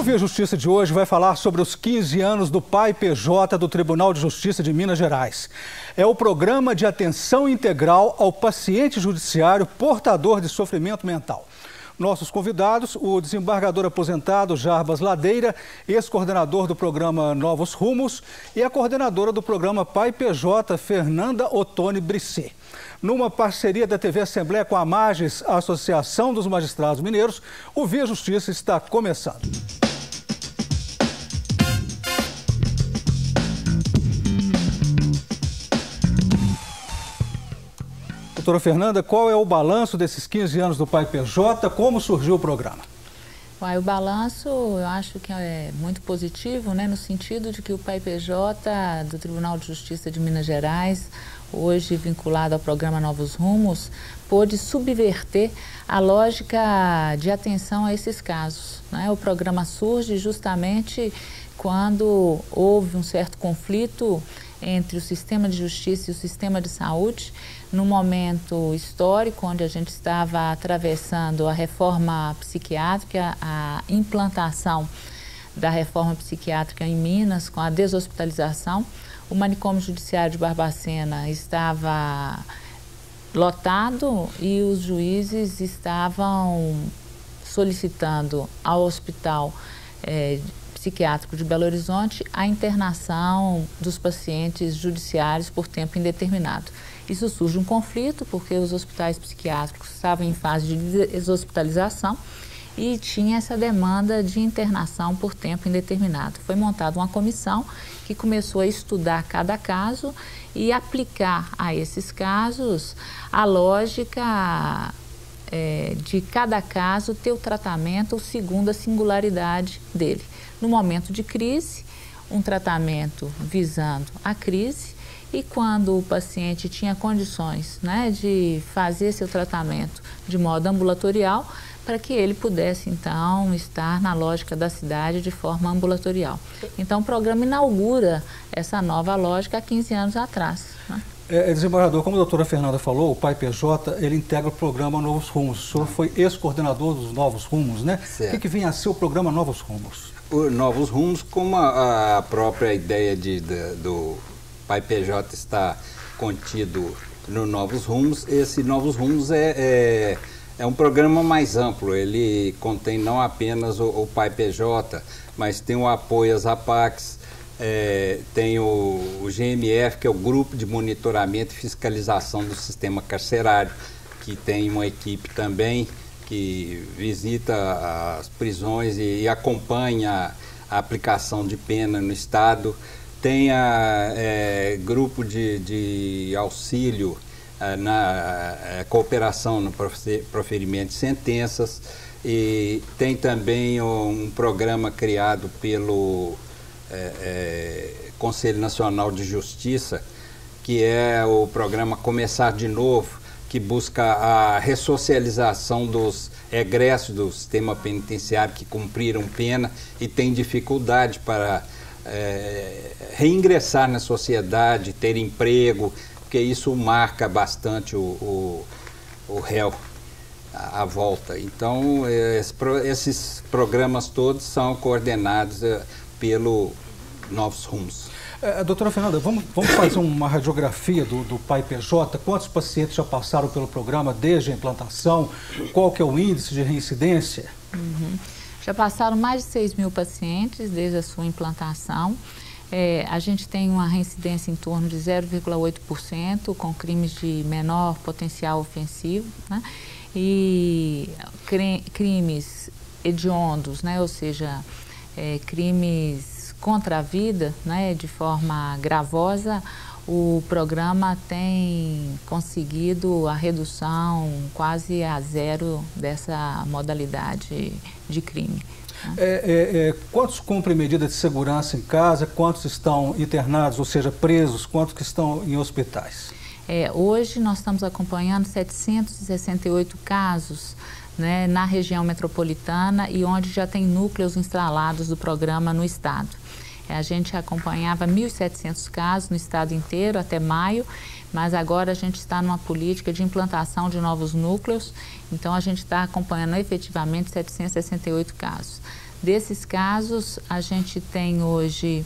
O Via Justiça de hoje vai falar sobre os 15 anos do Pai PJ do Tribunal de Justiça de Minas Gerais. É o programa de atenção integral ao paciente judiciário portador de sofrimento mental. Nossos convidados, o desembargador aposentado Jarbas Ladeira, ex-coordenador do programa Novos Rumos, e a coordenadora do programa Pai PJ, Fernanda Ottoni Brisset. Numa parceria da TV Assembleia com a Mages, a Associação dos Magistrados Mineiros, o Via Justiça está começando. Doutora Fernanda, qual é o balanço desses 15 anos do Pai PJ? Como surgiu o programa? O balanço eu acho que é muito positivo, né, no sentido de que o Pai PJ do Tribunal de Justiça de Minas Gerais, hoje vinculado ao programa Novos Rumos, pôde subverter a lógica de atenção a esses casos, né? O programa surge justamente quando houve um certo conflito entre o sistema de justiça e o sistema de saúde, num momento histórico onde a gente estava atravessando a reforma psiquiátrica, a implantação da reforma psiquiátrica em Minas, com a deshospitalização. O manicômio judiciário de Barbacena estava lotado e os juízes estavam solicitando ao hospital psiquiátrico de Belo Horizonte a internação dos pacientes judiciários por tempo indeterminado. Isso surge um conflito porque os hospitais psiquiátricos estavam em fase de deshospitalização e tinha essa demanda de internação por tempo indeterminado. Foi montada uma comissão que começou a estudar cada caso e aplicar a esses casos a lógica de cada caso ter o tratamento segundo a singularidade dele. No momento de crise, um tratamento visando a crise, e quando o paciente tinha condições, né, de fazer seu tratamento de modo ambulatorial, para que ele pudesse, então, estar na lógica da cidade de forma ambulatorial. Então, o programa inaugura essa nova lógica há 15 anos atrás, né? Desembargador, como a doutora Fernanda falou, o Pai PJ, ele integra o programa Novos Rumos. O senhor foi ex-coordenador dos Novos Rumos, né? Certo. O que vem a ser o programa Novos Rumos? O Novos Rumos, como a própria ideia do Pai PJ está contido no Novos Rumos, esse Novos Rumos é um programa mais amplo. Ele contém não apenas o Pai PJ, mas tem o apoio às APACs, tem o GMF, que é o Grupo de Monitoramento e Fiscalização do Sistema Carcerário, que tem uma equipe também que visita as prisões e acompanha a aplicação de pena no Estado. Tem grupo de auxílio na cooperação no proferimento de sentenças, e tem também um programa criado pelo Conselho Nacional de Justiça, que é o programa Começar de Novo, que busca a ressocialização dos egressos do sistema penitenciário que cumpriram pena e têm dificuldade para reingressar na sociedade, ter emprego, porque isso marca bastante o réu à volta. Então, esses programas todos são coordenados pelo Novos Rumos. Doutora Fernanda, vamos fazer uma radiografia do Pai PJ. Quantos pacientes já passaram pelo programa desde a implantação? Qual que é o índice de reincidência? Já passaram mais de 6.000 pacientes desde a sua implantação. A gente tem uma reincidência em torno de 0,8%, com crimes de menor potencial ofensivo, né? E crimes hediondos, né? Ou seja, crimes contra a vida, né, de forma gravosa. O programa tem conseguido a redução quase a zero dessa modalidade de crime. Quantos cumprem medida de segurança em casa? Quantos estão internados, ou seja, presos? Quantos que estão em hospitais? Hoje nós estamos acompanhando 768 casos, né, na região metropolitana e onde já tem núcleos instalados do programa no estado. A gente acompanhava 1.700 casos no estado inteiro até maio, mas agora a gente está numa política de implantação de novos núcleos, então a gente está acompanhando efetivamente 768 casos. Desses casos, a gente tem hoje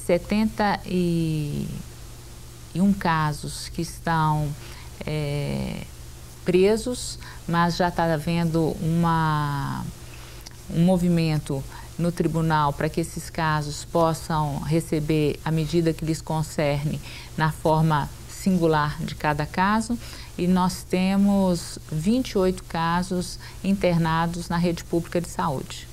71 casos que estão presos, mas já está havendo um movimento no tribunal para que esses casos possam receber a medida que lhes concerne na forma singular de cada caso, e nós temos 28 casos internados na rede pública de saúde.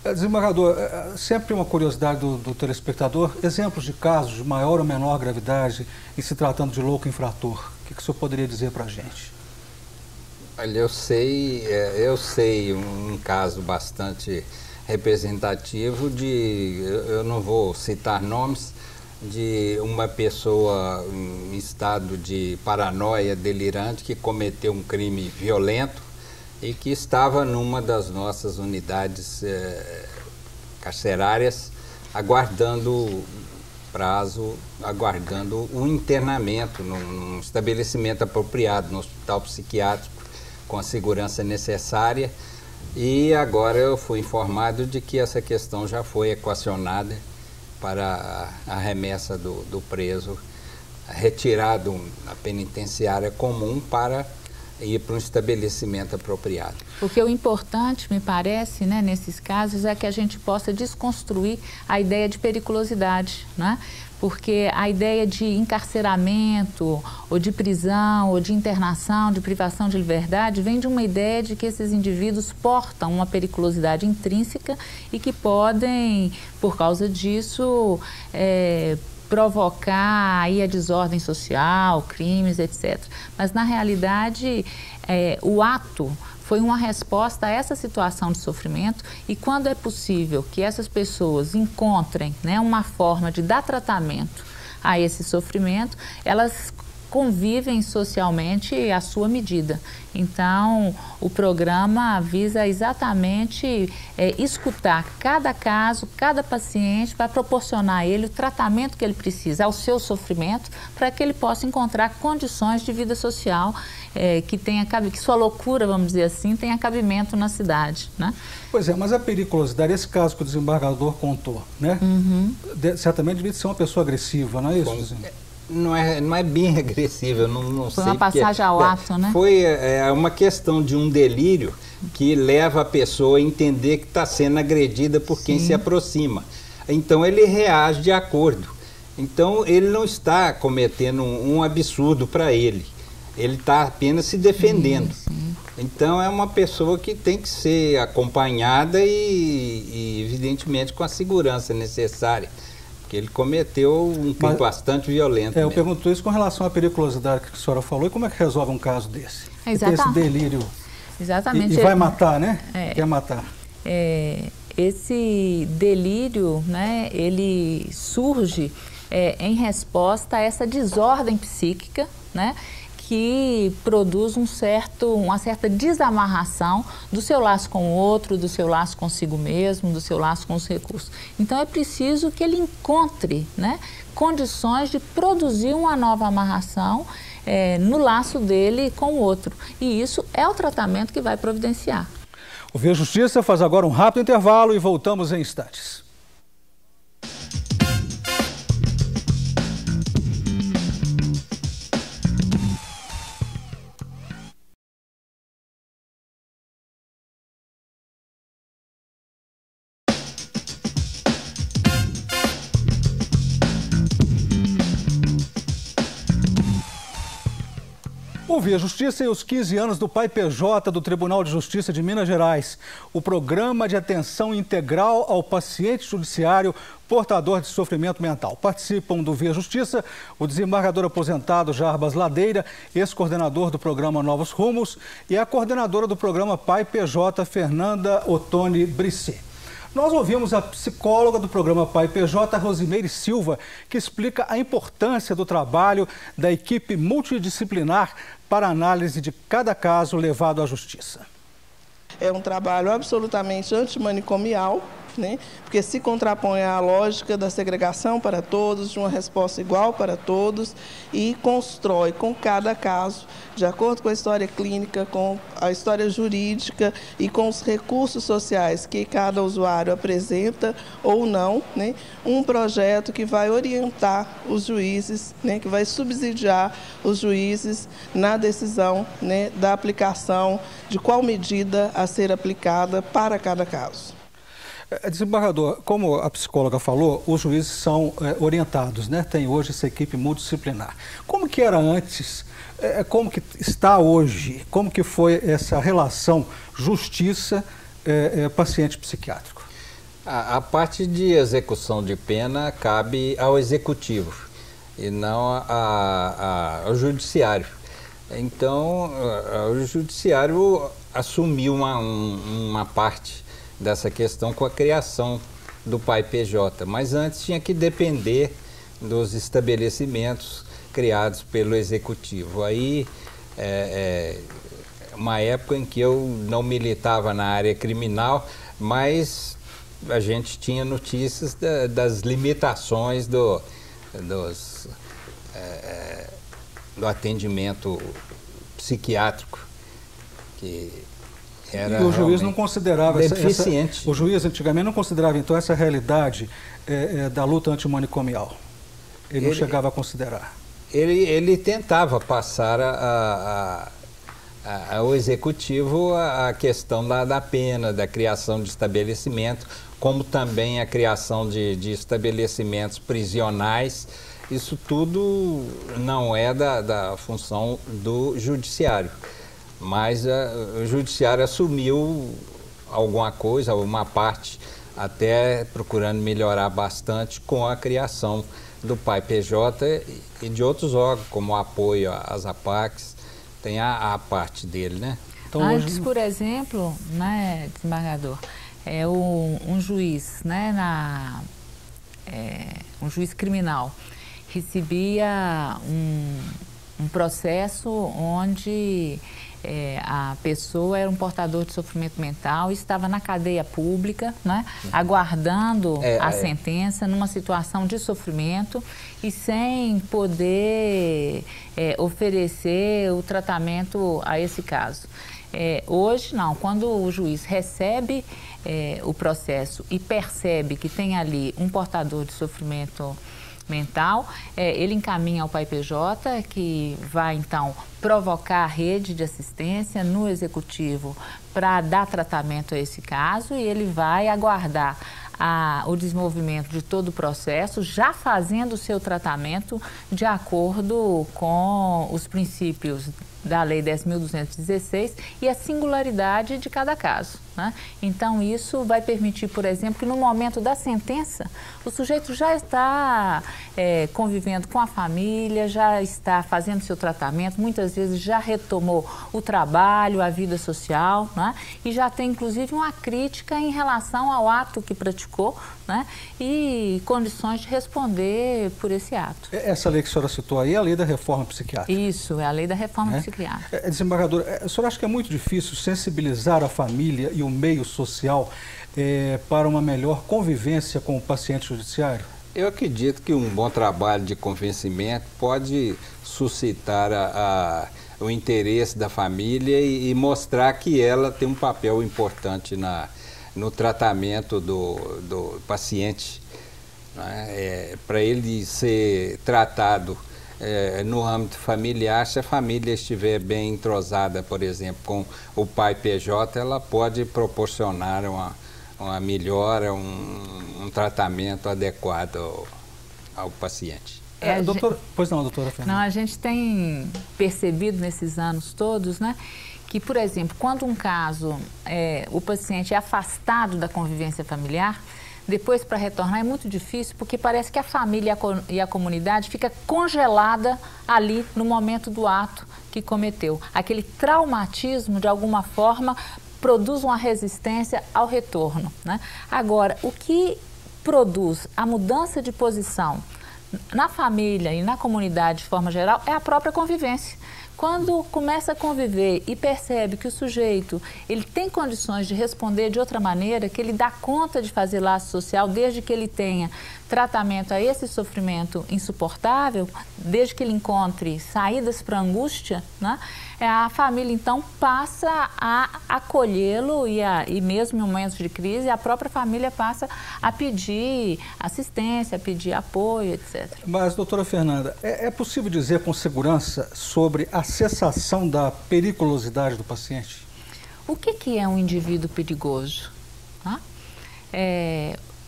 Desembargador, sempre uma curiosidade do telespectador, exemplos de casos de maior ou menor gravidade em se tratando de louco infrator, o que o senhor poderia dizer para a gente? Olha, eu sei um caso bastante representativo eu não vou citar nomes, de uma pessoa em estado de paranoia delirante que cometeu um crime violento e que estava numa das nossas unidades carcerárias aguardando o internamento num estabelecimento apropriado, no hospital psiquiátrico, com a segurança necessária. E agora eu fui informado de que essa questão já foi equacionada para a remessa do preso, retirado da penitenciária comum para ir para um estabelecimento apropriado. Porque o importante, me parece, né, nesses casos, é que a gente possa desconstruir a ideia de periculosidade, né? Porque a ideia de encarceramento, ou de prisão, ou de internação, de privação de liberdade, vem de uma ideia de que esses indivíduos portam uma periculosidade intrínseca e que podem, por causa disso, provocar aí a desordem social, crimes, etc. Mas, na realidade, o ato foi uma resposta a essa situação de sofrimento, e quando é possível que essas pessoas encontrem, né, uma forma de dar tratamento a esse sofrimento, elas convivem socialmente à sua medida. Então, o programa visa exatamente escutar cada caso, cada paciente, para proporcionar a ele o tratamento que ele precisa ao seu sofrimento, para que ele possa encontrar condições de vida social que sua loucura, vamos dizer assim, tenha cabimento na cidade, né? Pois é, mas a periculosidade, esse caso que o desembargador contou, né? Certamente devia ser uma pessoa agressiva, não é isso? Não é bem agressivo, eu não sei. Foi uma passagem ao ato, né? Foi uma questão de um delírio que leva a pessoa a entender que está sendo agredida por quem se aproxima. Então ele reage de acordo. Então ele não está cometendo um absurdo para ele. Ele está apenas se defendendo. Então é uma pessoa que tem que ser acompanhada e evidentemente com a segurança necessária. Porque ele cometeu um crime bastante violento. Eu pergunto isso com relação à periculosidade que a senhora falou. E como é que resolve um caso desse? Exatamente. Esse delírio. Exatamente. E vai matar, né? Quer matar. Esse delírio, né, ele surge em resposta a essa desordem psíquica, né, que produz uma certa desamarração do seu laço com o outro, do seu laço consigo mesmo, do seu laço com os recursos. Então é preciso que ele encontre, né, condições de produzir uma nova amarração no laço dele com o outro. E isso é o tratamento que vai providenciar. O Via Justiça faz agora um rápido intervalo e voltamos em instantes. O Via Justiça e os 15 anos do Pai PJ do Tribunal de Justiça de Minas Gerais. O programa de atenção integral ao paciente judiciário portador de sofrimento mental. Participam do Via Justiça o desembargador aposentado Jarbas Ladeira, ex-coordenador do programa Novos Rumos, e a coordenadora do programa Pai PJ, Fernanda Ottoni Brisset. Nós ouvimos a psicóloga do programa Pai PJ, Rosimeire Silva, que explica a importância do trabalho da equipe multidisciplinar para a análise de cada caso levado à justiça. É um trabalho absolutamente antimanicomial, né? Porque se contrapõe à lógica da segregação para todos, de uma resposta igual para todos, e constrói com cada caso, de acordo com a história clínica, com a história jurídica e com os recursos sociais que cada usuário apresenta ou não, né? Um projeto que vai orientar os juízes, né? Que vai subsidiar os juízes na decisão, né? Da aplicação de qual medida a ser aplicada para cada caso. Desembargador, como a psicóloga falou, os juízes são orientados, né? Tem hoje essa equipe multidisciplinar. Como que era antes? Como que está hoje? Como que foi essa relação justiça-paciente psiquiátrico? A parte de execução de pena cabe ao executivo e não ao judiciário. Então, o judiciário assumiu uma parte dessa questão com a criação do PAI-PJ, mas antes tinha que depender dos estabelecimentos criados pelo executivo. Aí, uma época em que eu não militava na área criminal, mas a gente tinha notícias das limitações do atendimento psiquiátrico, que era e o juiz não considerava deficiente. O juiz antigamente não considerava então essa realidade da luta antimanicomial. Ele não chegava a considerar. Ele tentava passar ao executivo a questão da pena, da criação de estabelecimento, como também a criação de estabelecimentos prisionais. Isso tudo não é da função do judiciário, mas o judiciário assumiu alguma coisa, uma parte, até procurando melhorar bastante com a criação do PAI-PJ e de outros órgãos, como o apoio às APACs, tem a parte dele, né? Então, antes, hoje... por exemplo, né, desembargador, um juiz, né, um juiz criminal recebia um processo onde a pessoa era um portador de sofrimento mental e estava na cadeia pública, né, aguardando a sentença numa situação de sofrimento e sem poder oferecer o tratamento a esse caso. Hoje, não. Quando o juiz recebe o processo e percebe que tem ali um portador de sofrimento mental, ele encaminha ao PAI-PJ, que vai então provocar a rede de assistência no executivo para dar tratamento a esse caso, e ele vai aguardar o desenvolvimento de todo o processo, já fazendo o seu tratamento de acordo com os princípios da Lei 10.216 e a singularidade de cada caso, né? Então, isso vai permitir, por exemplo, que no momento da sentença, o sujeito já está convivendo com a família, já está fazendo seu tratamento, muitas vezes já retomou o trabalho, a vida social, né? E já tem, inclusive, uma crítica em relação ao ato que praticou, né? E condições de responder por esse ato. Essa lei que a senhora citou aí é a lei da reforma psiquiátrica. Isso, é a lei da reforma psiquiátrica. Desembargador, a senhora acha que é muito difícil sensibilizar a família e o meio social para uma melhor convivência com o paciente judiciário? Eu acredito que um bom trabalho de convencimento pode suscitar o interesse da família e mostrar que ela tem um papel importante no tratamento do paciente, né? Para ele ser tratado no âmbito familiar, se a família estiver bem entrosada, por exemplo, com o PAI-PJ, ela pode proporcionar uma melhora, um tratamento adequado ao paciente. Pois não, doutora Fernanda. Não, a gente tem percebido nesses anos todos, né, que, por exemplo, quando um caso, o paciente é afastado da convivência familiar, depois para retornar é muito difícil, porque parece que a família e a comunidade fica congelada ali no momento do ato que cometeu. Aquele traumatismo, de alguma forma, produz uma resistência ao retorno, né? Agora, o que produz a mudança de posição na família e na comunidade de forma geral é a própria convivência. Quando começa a conviver e percebe que o sujeito ele tem condições de responder de outra maneira, que ele dá conta de fazer laço social desde que ele tenha tratamento a esse sofrimento insuportável, desde que ele encontre saídas para a angústia, né? A família então passa a acolhê-lo e mesmo em momentos de crise a própria família passa a pedir assistência, a pedir apoio, etc. Mas, doutora Fernanda, é possível dizer com segurança sobre a cessação da periculosidade do paciente? O que é um indivíduo perigoso?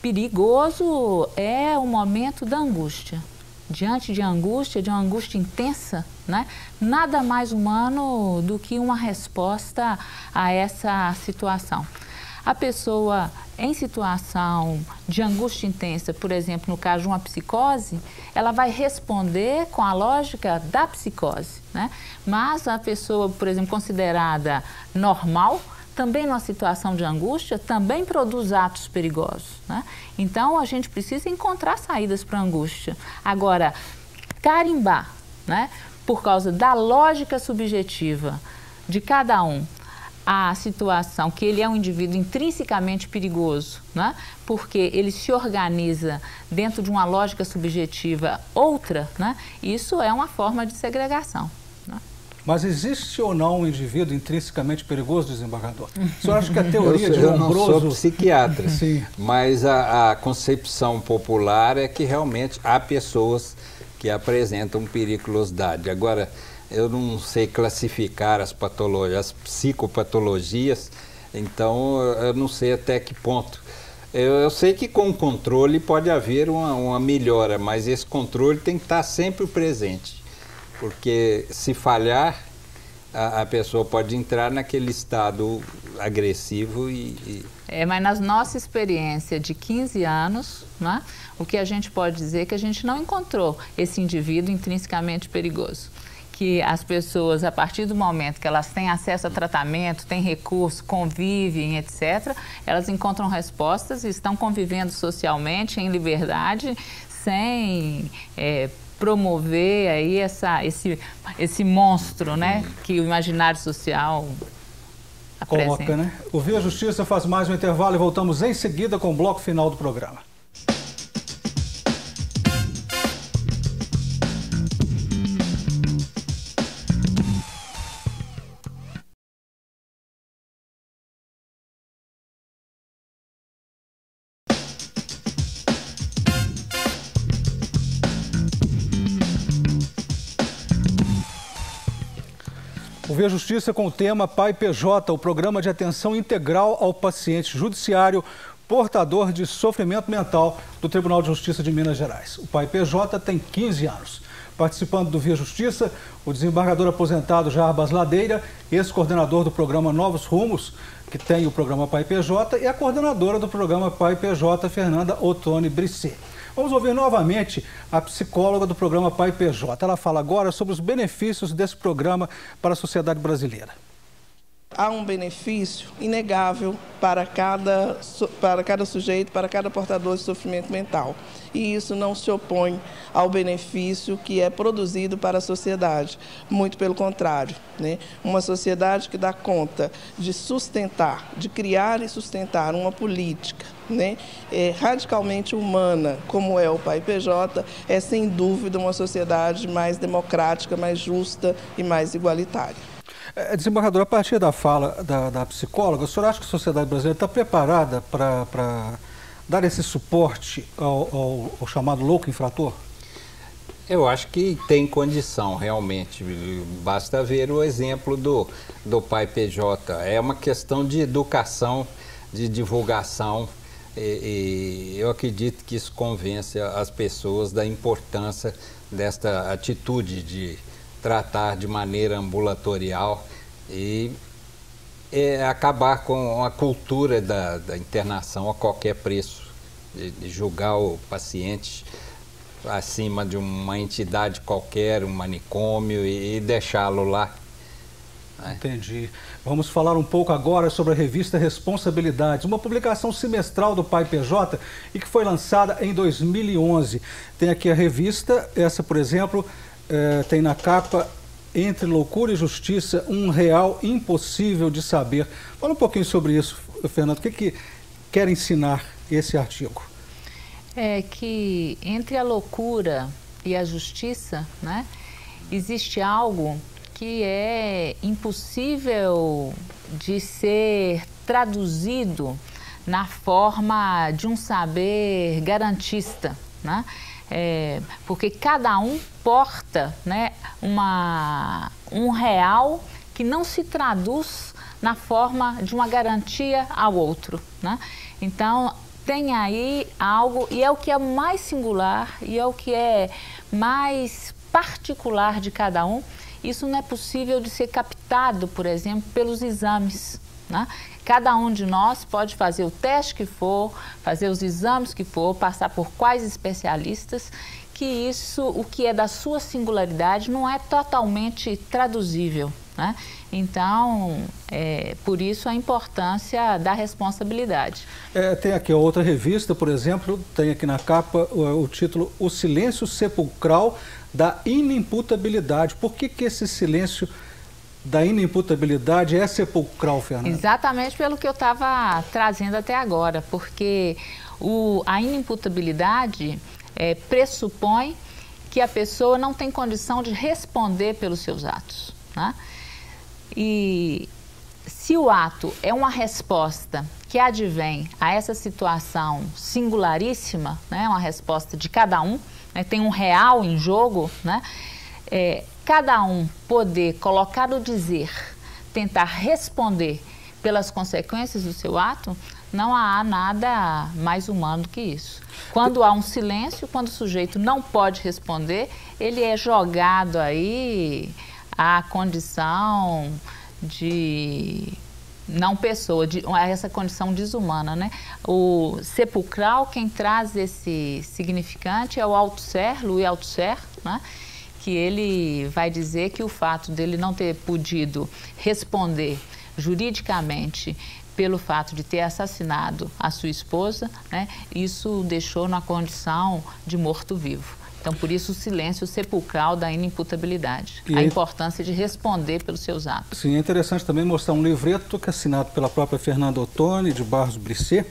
Perigoso é o momento da angústia. Diante de uma angústia intensa, né? Nada mais humano do que uma resposta a essa situação. A pessoa em situação de angústia intensa, por exemplo, no caso de uma psicose, ela vai responder com a lógica da psicose, né? Mas a pessoa, por exemplo, considerada normal, também numa situação de angústia, também produz atos perigosos, né? Então, a gente precisa encontrar saídas para a angústia. Agora, carimbar, né, por causa da lógica subjetiva de cada um, a situação que ele é um indivíduo intrinsecamente perigoso, né, porque ele se organiza dentro de uma lógica subjetiva outra, né, isso é uma forma de segregação. Mas existe ou não um indivíduo intrinsecamente perigoso, desembargador? O senhor acha que a teoria de Lombroso... Eu não sou psiquiatra, Sim. Mas a concepção popular é que realmente há pessoas que apresentam periculosidade. Agora, eu não sei classificar as patologias, as psicopatologias, então eu não sei até que ponto. Eu sei que com o controle pode haver uma melhora, mas esse controle tem que estar sempre presente. Porque se falhar, a pessoa pode entrar naquele estado agressivo mas na nossa experiência de 15 anos, né, o que a gente pode dizer é que a gente não encontrou esse indivíduo intrinsecamente perigoso. Que as pessoas, a partir do momento que elas têm acesso a tratamento, têm recurso, convivem, etc., elas encontram respostas e estão convivendo socialmente, em liberdade, sem... promover aí esse monstro, né, que o imaginário social apresenta. Coloca, né? O Via Justiça faz mais um intervalo e voltamos em seguida com o bloco final do programa. O Via Justiça com o tema Pai PJ, o programa de atenção integral ao paciente judiciário portador de sofrimento mental do Tribunal de Justiça de Minas Gerais. O Pai PJ tem 15 anos. Participando do Via Justiça, o desembargador aposentado Jarbas Ladeira, ex-coordenador do programa Novos Rumos, que tem o programa Pai PJ, e a coordenadora do programa Pai PJ, Fernanda Ottoni Brisset. Vamos ouvir novamente a psicóloga do programa Pai PJ. Ela fala agora sobre os benefícios desse programa para a sociedade brasileira. Há um benefício inegável para cada sujeito, para cada portador de sofrimento mental. E isso não se opõe ao benefício que é produzido para a sociedade. Muito pelo contrário, né? Uma sociedade que dá conta de sustentar, de criar e sustentar uma política, né, radicalmente humana, como é o Pai PJ, é sem dúvida uma sociedade mais democrática, mais justa e mais igualitária. Desembargador, a partir da fala da psicóloga, o senhor acha que a sociedade brasileira está preparada para dar esse suporte ao chamado louco infrator? Eu acho que tem condição, realmente. Basta ver o exemplo do Pai PJ. É uma questão de educação, de divulgação, e eu acredito que isso convence as pessoas da importância desta atitude de tratar de maneira ambulatorial e acabar com a cultura da internação a qualquer preço, de julgar o paciente acima de uma entidade qualquer, um manicômio, e deixá-lo lá. Entendi. Vamos falar um pouco agora sobre a revista Responsabilidades, uma publicação semestral do Pai PJ e que foi lançada em 2011. Tem aqui a revista, essa, por exemplo, tem na capa entre loucura e justiça, um real impossível de saber. Fala um pouquinho sobre isso, Fernando. O que quer ensinar esse artigo? É que entre a loucura e a justiça, né, existe algo que é impossível de ser traduzido na forma de um saber garantista, né? Porque cada um porta, né, um real que não se traduz na forma de uma garantia ao outro, né? Então, tem aí algo, e é o que é mais singular, e é o que é mais particular de cada um. Isso não é possível de ser captado, por exemplo, pelos exames, né? Cada um de nós pode fazer o teste que for, fazer os exames que for, passar por quais especialistas, que isso, o que é da sua singularidade, não é totalmente traduzível, né? Então, por isso a importância da responsabilidade. Tem aqui outra revista, por exemplo, tem aqui na capa o título O Silêncio Sepulcral da Inimputabilidade. Por que esse silêncio da inimputabilidade é sepulcral, Fernando? Exatamente pelo que eu estava trazendo até agora, porque a inimputabilidade pressupõe que a pessoa não tem condição de responder pelos seus atos, né? E se o ato é uma resposta que advém a essa situação singularíssima, né, uma resposta de cada um, né, tem um real em jogo, né, cada um poder colocar o dizer, tentar responder pelas consequências do seu ato, não há nada mais humano do que isso. Quando há um silêncio, quando o sujeito não pode responder, ele é jogado aí à condição de não pessoa, a essa condição desumana, né? O sepulcral, quem traz esse significante é o Althusser, Louis Althusser, né? Que ele vai dizer que o fato dele não ter podido responder juridicamente pelo fato de ter assassinado a sua esposa, né, isso o deixou na condição de morto-vivo. Então, por isso, o silêncio sepulcral da inimputabilidade. A importância de responder pelos seus atos. Sim, é interessante também mostrar um livreto que é assinado pela própria Fernanda Ottoni, de Barros Brisset,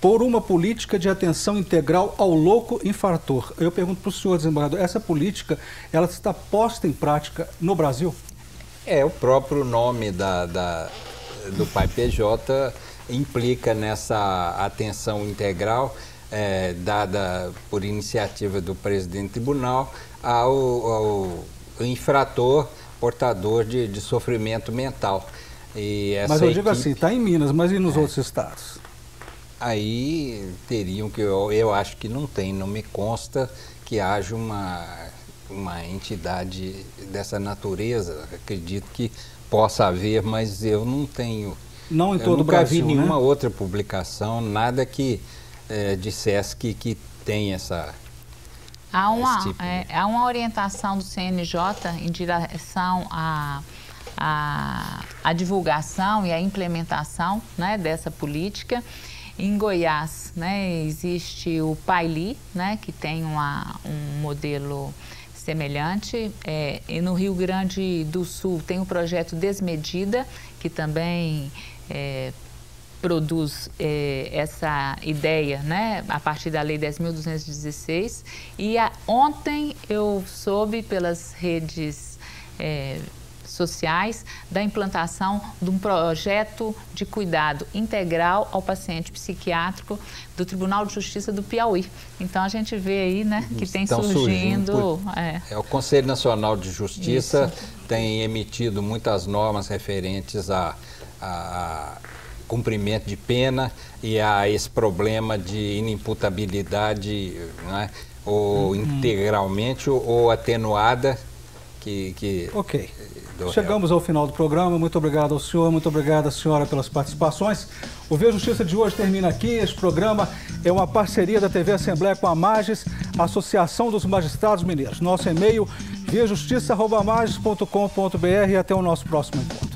por uma política de atenção integral ao louco infrator. Eu pergunto para o senhor, desembargador, essa política, ela está posta em prática no Brasil? O próprio nome do PAI-PJ implica nessa atenção integral dada por iniciativa do presidente do tribunal ao infrator portador de sofrimento mental. E essa mas eu digo assim, está em Minas, mas e nos outros estados? Aí teriam que, eu acho que não tem, não me consta que haja uma entidade dessa natureza. Acredito que possa haver, mas eu não tenho. Não em todo o Eu Brasil, nunca vi nenhuma né? outra publicação, nada que dissesse que tem essa. Há uma orientação do CNJ em direção à divulgação e à implementação, né, dessa política. Em Goiás, né, existe o PAI-LI, né, que tem um modelo semelhante, e no Rio Grande do Sul tem o projeto Desmedida, que também produz essa ideia, né, a partir da Lei 10.216. E ontem eu soube pelas redes sociais da implantação de um projeto de cuidado integral ao paciente psiquiátrico do Tribunal de Justiça do Piauí. Então a gente vê aí, né, que tem surgindo. O Conselho Nacional de Justiça Isso. tem emitido muitas normas referentes a cumprimento de pena e a esse problema de inimputabilidade, né, ou integralmente ou atenuada. Ok. Chegamos ao final do programa. Muito obrigado ao senhor, muito obrigado à senhora pelas participações. O Via Justiça de hoje termina aqui. Este programa é uma parceria da TV Assembleia com a Mages, Associação dos Magistrados Mineiros. Nosso e-mail viajustiça@mages.com.br e até o nosso próximo encontro.